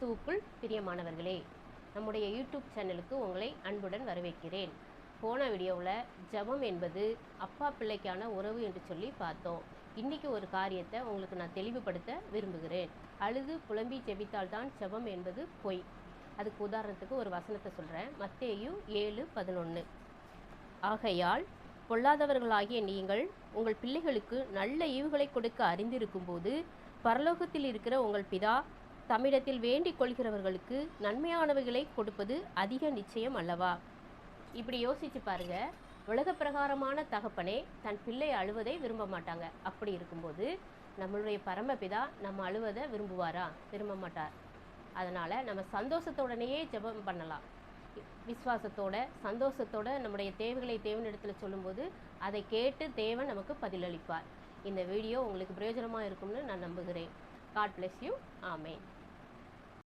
கிறிஸ்துவுக்குள் பிரியமானவர்களே, நம்முடைய யூடியூப் சேனலுக்கு உங்களை அன்புடன் வரவேற்கிறேன். போன வீடியோவில் ஜெபம் என்பது அப்பா பிள்ளைக்கான உறவு என்று சொல்லி பார்த்தோம். இன்றைக்கி ஒரு காரியத்தை உங்களுக்கு நான் தெளிவுபடுத்த விரும்புகிறேன். அழுது புலம்பி ஜெபித்தால் தான் ஜெபம் என்பது பொய். அதுக்கு உதாரணத்துக்கு ஒரு வசனத்தை சொல்கிறேன். மத்தேயு 7:11. ஆகையால் பொல்லாதவர்களாகிய நீங்கள் உங்கள் பிள்ளைகளுக்கு நல்ல ஈவுகளை கொடுக்க அறிந்திருக்கும் போது பரலோகத்தில் இருக்கிற உங்கள் பிதா தம்மிடத்தில் வேண்டிக் கொள்கிறவர்களுக்கு நன்மையானவைகளை கொடுப்பது அதிக நிச்சயம் அல்லவா? இப்படி யோசிச்சு பாருங்க. உலக பிரகாரமான தகப்பனே தன் பிள்ளை அழுவதை விரும்ப மாட்டாங்க. அப்படி இருக்கும்போது நம்மளுடைய பரமபிதா நம்ம அழுவதை விரும்புவாரா? விரும்ப மாட்டார். அதனால் நம்ம சந்தோஷத்தோடனேயே ஜெபம் பண்ணலாம். விசுவாசத்தோட சந்தோஷத்தோட நம்முடைய தேவைகளை தேவனிடத்தில் சொல்லும்போது அதை கேட்டு தேவன் நமக்கு பதிலளிப்பார். இந்த வீடியோ உங்களுக்கு பிரயோஜனமாக இருக்கும்னு நான் நம்புகிறேன். God bless you. Amen.